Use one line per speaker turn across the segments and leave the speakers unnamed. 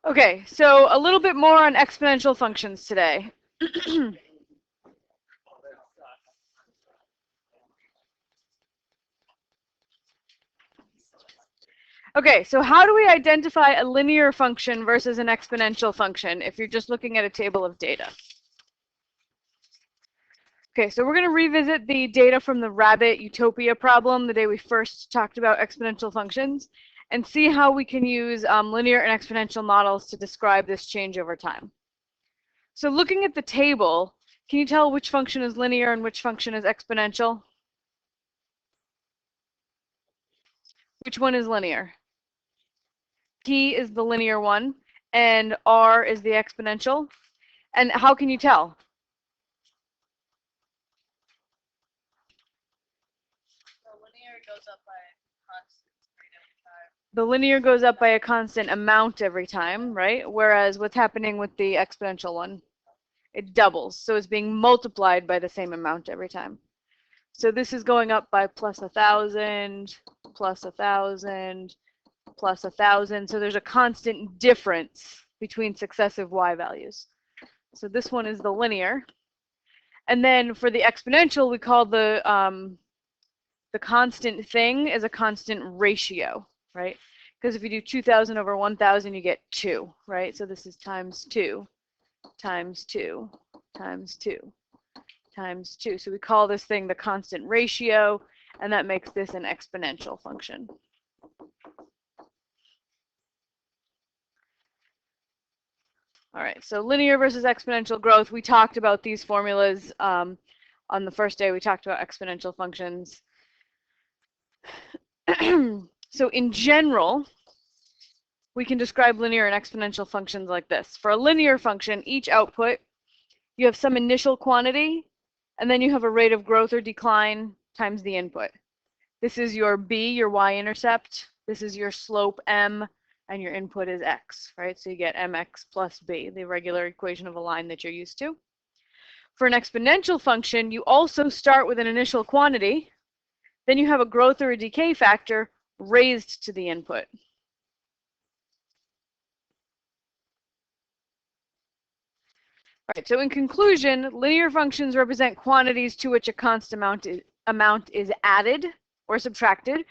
Okay, so a little bit more on exponential functions today. Okay, so how do we identify a linear function versus an exponential function if you're just looking at a table of data? Okay, so we're going to revisit the data from the rabbit utopia problem the day we first talked about exponential functions and see how we can use linear and exponential models to describe this change over time. So looking at the table, can you tell which function is linear and which function is exponential? Which one is linear? T is the linear one, and R is the exponential. And how can you tell? The linear goes up by a constant amount every time, right? Whereas what's happening with the exponential one? It doubles, so it's being multiplied by the same amount every time. So this is going up by plus 1,000, plus 1,000, plus 1,000. So there's a constant difference between successive y values. So this one is the linear. And then for the exponential, we call the constant thing is a constant ratio, right? Because if you do 2,000 over 1,000, you get 2, right? So this is times 2, times 2, times 2, times 2. So we call this thing the constant ratio, and that makes this an exponential function. All right, so linear versus exponential growth. We talked about these formulas on the first day. We talked about exponential functions. So in general, we can describe linear and exponential functions like this. For a linear function, each output, you have some initial quantity, and then you have a rate of growth or decline times the input. This is your b, your y-intercept. This is your slope m, and your input is x, right? So you get mx plus b, the regular equation of a line that you're used to. For an exponential function, you also start with an initial quantity, then you have a growth or a decay factor raised to the input. All right, so in conclusion, linear functions represent quantities to which a constant amount is added or subtracted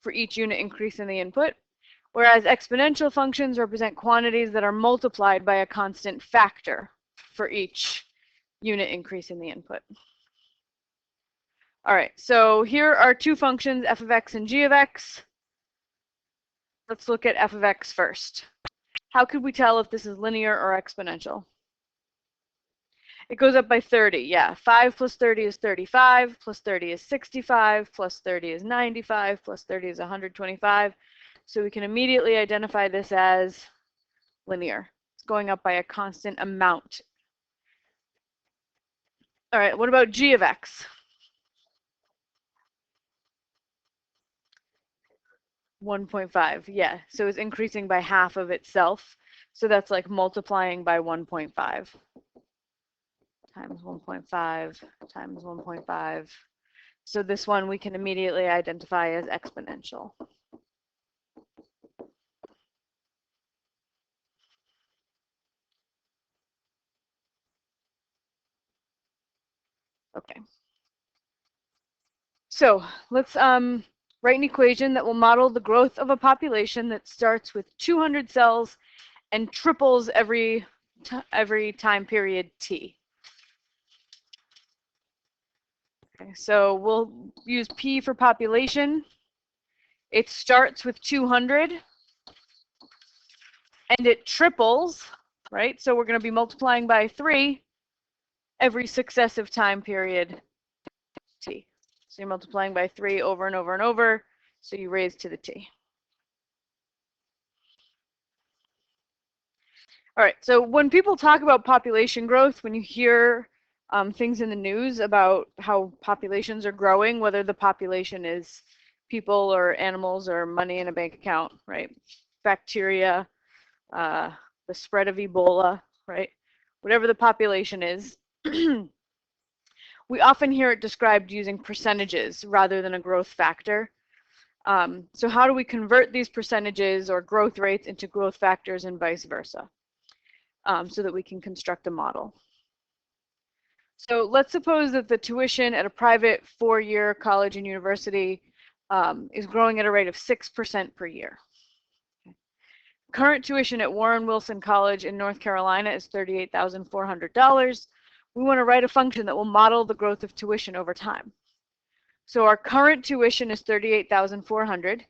for each unit increase in the input, whereas exponential functions represent quantities that are multiplied by a constant factor for each unit increase in the input. All right, so here are two functions, f of x and g of x. Let's look at f of x first. How could we tell if this is linear or exponential? It goes up by 30, yeah. 5 plus 30 is 35, plus 30 is 65, plus 30 is 95, plus 30 is 125. So we can immediately identify this as linear. It's going up by a constant amount. All right, what about g of x? 1.5, yeah. So it's increasing by half of itself. So that's like multiplying by 1.5 times 1.5 times 1.5. So this one we can immediately identify as exponential. Okay. So let's write an equation that will model the growth of a population that starts with 200 cells and triples every time period t. Okay, so we'll use P for population. It starts with 200 and it triples, right? So we're going to be multiplying by 3 every successive time period t. So you're multiplying by 3 over and over and over, so you raise to the t. All right, so when people talk about population growth, when you hear things in the news about how populations are growing, whether the population is people or animals or money in a bank account, right? Bacteria, the spread of Ebola, right? Whatever the population is, we often hear it described using percentages rather than a growth factor. So how do we convert these percentages or growth rates into growth factors and vice versa, so that we can construct a model? So let's suppose that the tuition at a private 4-year college and university is growing at a rate of 6% per year. Current tuition at Warren Wilson College in North Carolina is $38,400. We want to write a function that will model the growth of tuition over time. So our current tuition is $38,400.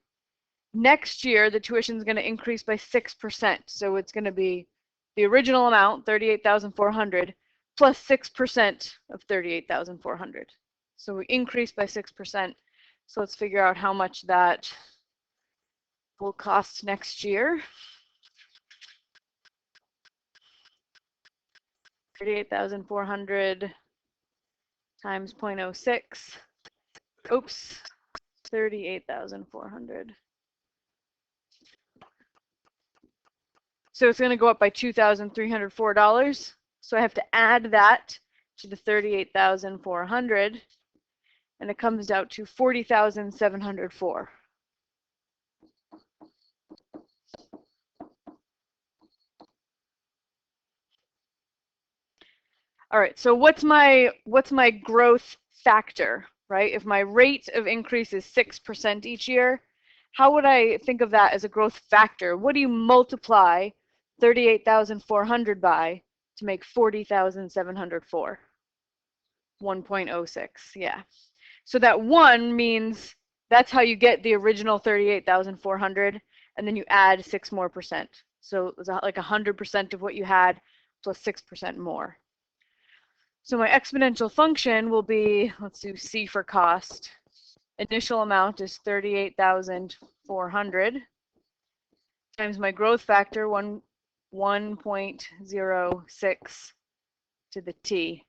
Next year, the tuition is going to increase by 6%. So it's going to be the original amount, $38,400, plus 6% of $38,400. So we increase by 6%. So let's figure out how much that will cost next year. 38,400 times 0.06. Oops, 38,400. So it's going to go up by $2,304. So I have to add that to the 38,400, and it comes out to 40,704. All right, so what's my growth factor, right? If my rate of increase is 6% each year, how would I think of that as a growth factor? What do you multiply 38,400 by to make 40,704? 1.06, yeah. So that 1 means that's how you get the original 38,400, and then you add 6 more percent. So it's like 100% of what you had plus 6% more. So my exponential function will be, let's do C for cost. Initial amount is 38,400 times my growth factor, 1.06 to the t,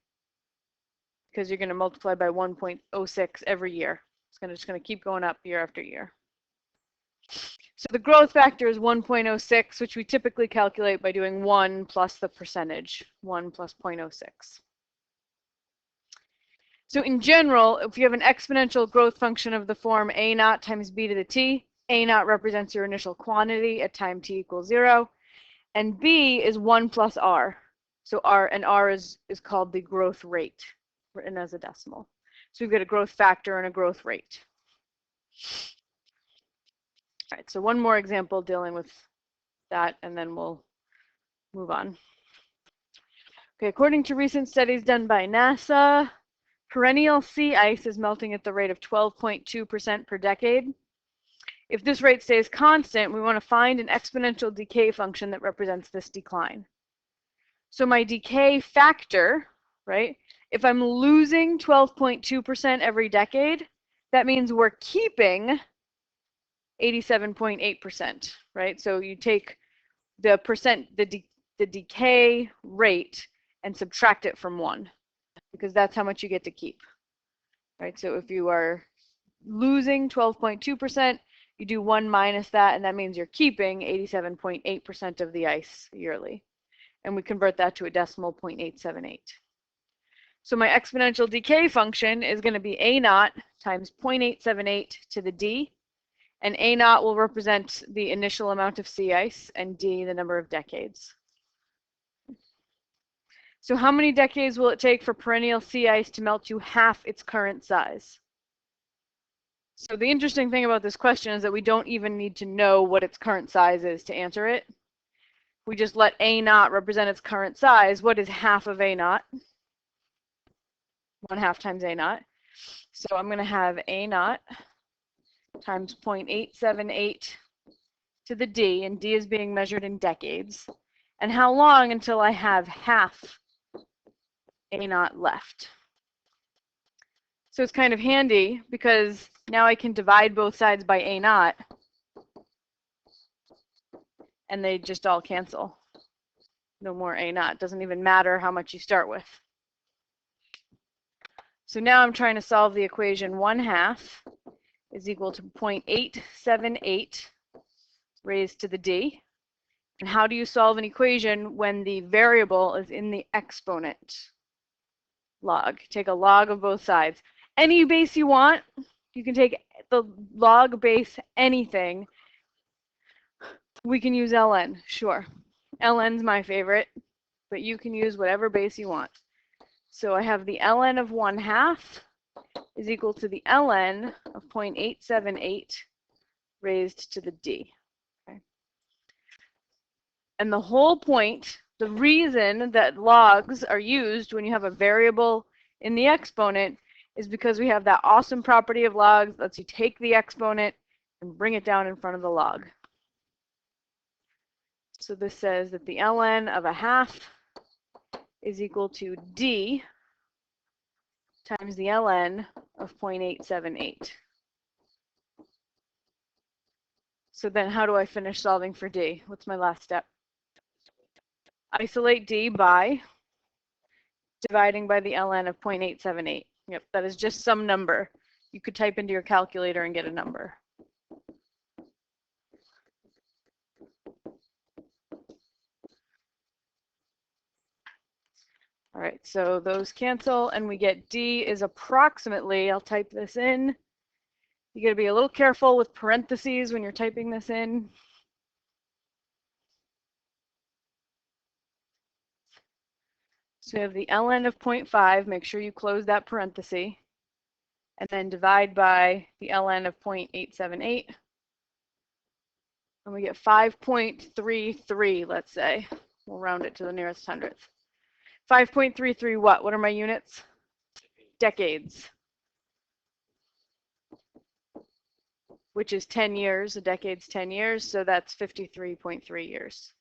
because you're going to multiply by 1.06 every year. It's just going to keep going up year after year. So the growth factor is 1.06, which we typically calculate by doing 1 plus the percentage, 1 plus 0.06. So in general, if you have an exponential growth function of the form a naught times b to the t, a naught represents your initial quantity at time t equals 0, and b is 1 plus r. So r is called the growth rate, written as a decimal. So we've got a growth factor and a growth rate. All right, so one more example dealing with that, and then we'll move on. Okay, according to recent studies done by NASA, perennial sea ice is melting at the rate of 12.2% per decade. If this rate stays constant, we want to find an exponential decay function that represents this decline. So my decay factor, right, if I'm losing 12.2% every decade, that means we're keeping 87.8%, right? So you take the percent, the decay rate, and subtract it from 1. Because that's how much you get to keep, right? So if you are losing 12.2%, you do 1 minus that, and that means you're keeping 87.8% of the ice yearly. And we convert that to a decimal, 0.878. So my exponential decay function is going to be a naught times 0.878 to the d, and a naught will represent the initial amount of sea ice, and d the number of decades. So how many decades will it take for perennial sea ice to melt to half its current size? So the interesting thing about this question is that we don't even need to know what its current size is to answer it. We just let a naught represent its current size. What is half of a naught? 1/2 times a naught. So I'm going to have a naught times 0.878 to the d, and d is being measured in decades. And how long until I have half a naught left? So it's kind of handy because now I can divide both sides by a naught, and they just all cancel. No more a naught. Doesn't even matter how much you start with. So now I'm trying to solve the equation 1/2 is equal to 0.878 raised to the d. And how do you solve an equation when the variable is in the exponent? Log. Take a log of both sides. Any base you want. You can take the log base anything. We can use ln, sure. ln's my favorite, but you can use whatever base you want. So I have the ln of 1/2 is equal to the ln of 0.878 raised to the d. Okay. And the whole point, the reason that logs are used when you have a variable in the exponent is because we have that awesome property of logs that lets you take the exponent and bring it down in front of the log. So this says that the ln of 1/2 is equal to d times the ln of 0.878. So then how do I finish solving for d? What's my last step? Isolate d by dividing by the ln of 0.878. Yep, that is just some number. You could type into your calculator and get a number. All right, so those cancel and we get d is approximately, I'll type this in. You got to be a little careful with parentheses when you're typing this in. So we have the ln of 0.5, make sure you close that parenthesis, and then divide by the ln of 0.878, and we get 5.33, let's say. We'll round it to the nearest hundredth. 5.33 what? What are my units? Decades. Which is 10 years, a decade's 10 years, so that's 53.3 years.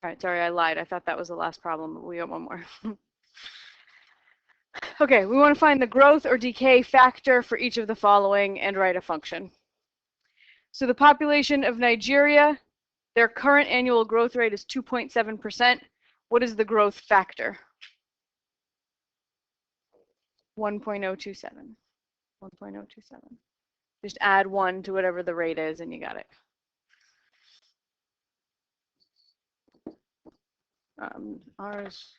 All right, sorry, I lied. I thought that was the last problem, but we got one more. Okay, we want to find the growth or decay factor for each of the following and write a function. So the population of Nigeria, their current annual growth rate is 2.7%. What is the growth factor? 1.027. 1.027. Just add 1 to whatever the rate is and you got it. Ours.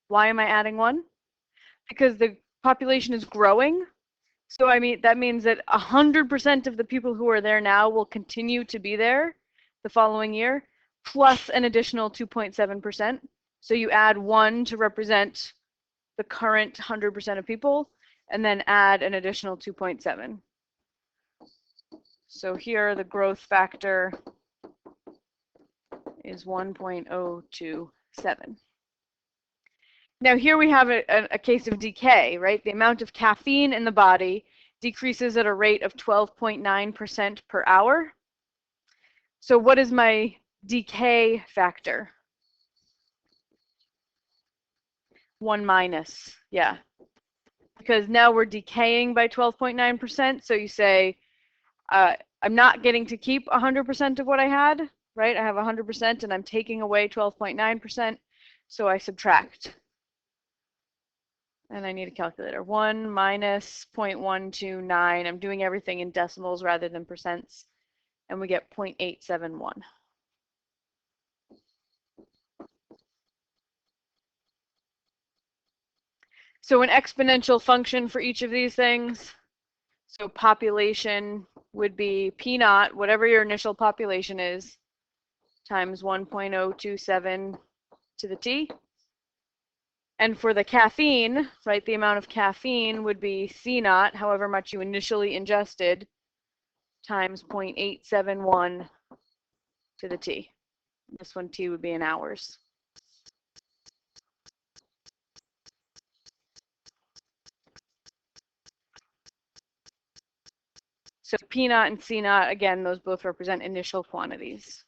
Why am I adding 1? Because the population is growing. So I mean, that means that 100% of the people who are there now will continue to be there the following year, plus an additional 2.7%. So you add 1 to represent the current 100% of people, and then add an additional 2.7. So here the growth factor is 1.027. Now here we have a case of decay, right? The amount of caffeine in the body decreases at a rate of 12.9% per hour. So what is my decay factor? 1 minus, yeah. Because now we're decaying by 12.9%, so you say, I'm not getting to keep 100% of what I had, right? I have 100% and I'm taking away 12.9%, so I subtract. And I need a calculator. 1 minus 0.129. I'm doing everything in decimals rather than percents. And we get 0.871. So an exponential function for each of these things. So population would be P naught, whatever your initial population is, times 1.027 to the T. And for the caffeine, right, the amount of caffeine would be C naught, however much you initially ingested, times 0.871 to the T. This one T would be in hours. So P naught and C naught, again, those both represent initial quantities.